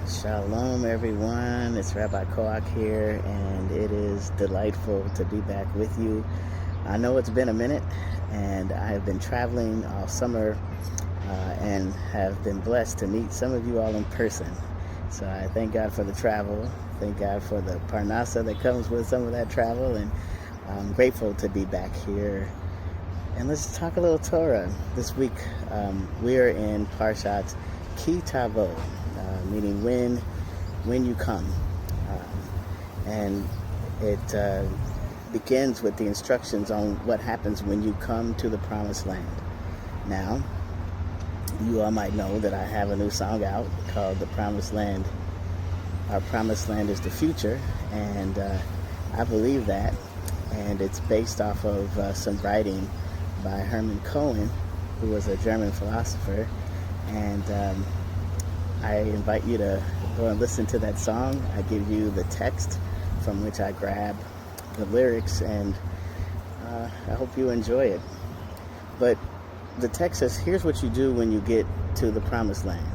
Shalom, everyone. It's Rabbi Koach here, and it is delightful to be back with you. I know it's been a minute, and I have been traveling all summer and have been blessed to meet some of you all in person. So I thank God for the travel. Thank God for the parnasa that comes with some of that travel, and I'm grateful to be back here. And let's talk a little Torah. This week we are in parshat tavo, meaning when you come. And it begins with the instructions on what happens when you come to the promised land. Now, you all might know that I have a new song out called The Promised Land. Our promised land is the future, and I believe that. And it's based off of some writing by Hermann Cohen, who was a German philosopher. And I invite you to go and listen to that song. I give you the text from which I grab the lyrics, and I hope you enjoy it. But the text says, here's what you do when you get to the promised land,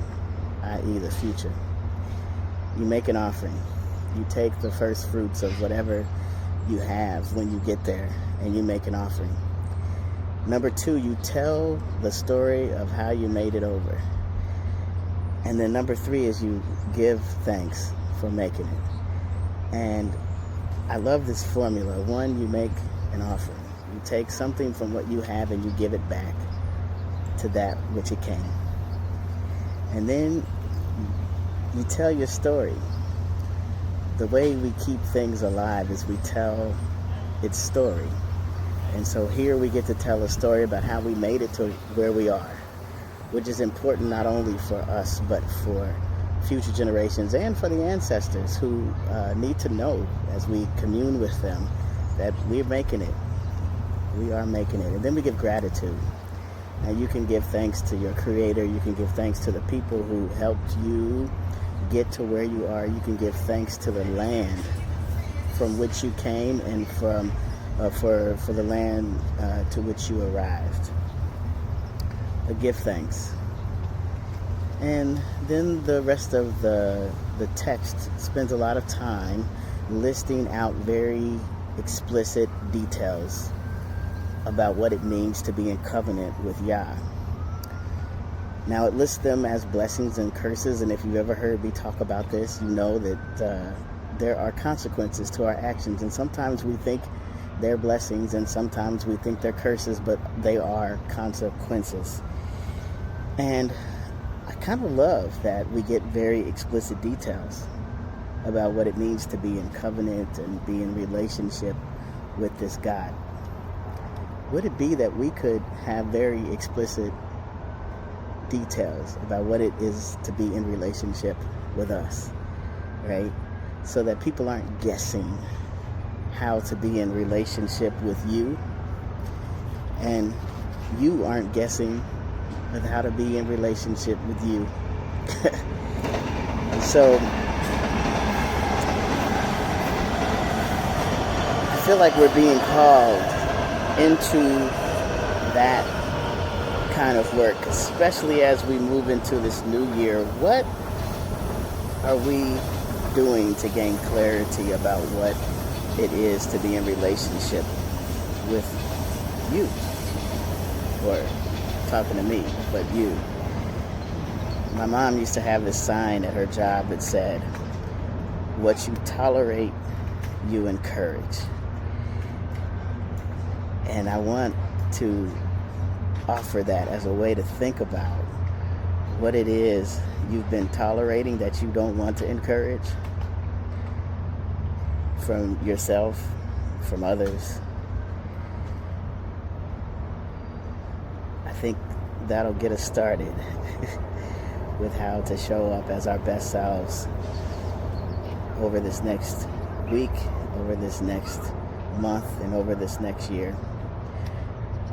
i.e. the future. You make an offering. You take the first fruits of whatever you have when you get there, and you make an offering. Number 2, you tell the story of how you made it over. And then number 3 is you give thanks for making it. And I love this formula. 1, you make an offering. You take something from what you have and you give it back to that which it came. And then you tell your story. The way we keep things alive is we tell its story. And so here we get to tell a story about how we made it to where we are, which is important not only for us, but for future generations and for the ancestors who need to know, as we commune with them, that we're making it. We are making it. And then we give gratitude. And you can give thanks to your Creator. You can give thanks to the people who helped you get to where you are. You can give thanks to the land from which you came, and from for the land to which you arrived. But give thanks. And then the rest of the text spends a lot of time listing out very explicit details about what it means to be in covenant with Yah. Now, it lists them as blessings and curses, and if you've ever heard me talk about this, you know that there are consequences to our actions, and sometimes we think they're blessings, and sometimes we think they're curses, but they are consequences. And I kind of love that we get very explicit details about what it means to be in covenant and be in relationship with this God. Would it be that we could have very explicit details about what it is to be in relationship with us, right? So that people aren't guessing how to be in relationship with you, and you aren't guessing with how to be in relationship with you. So I feel like we're being called into that kind of work, especially as we move into this new year. What are we doing to gain clarity about what it is to be in relationship with you? Or talking to me, but you. My mom used to have this sign at her job that said, "What you tolerate, you encourage." And I want to offer that as a way to think about what it is you've been tolerating that you don't want to encourage from yourself, from others. I think that'll get us started with how to show up as our best selves over this next week, over this next month, and over this next year.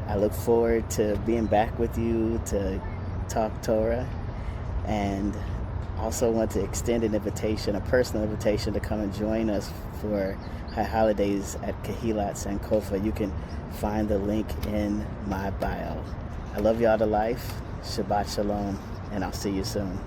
I look forward to being back with you to talk Torah, and also want to extend an invitation, a personal invitation, to come and join us for High Holidays at Kehilat Sankofa. You can find the link in my bio. I love y'all to life. Shabbat Shalom, and I'll see you soon.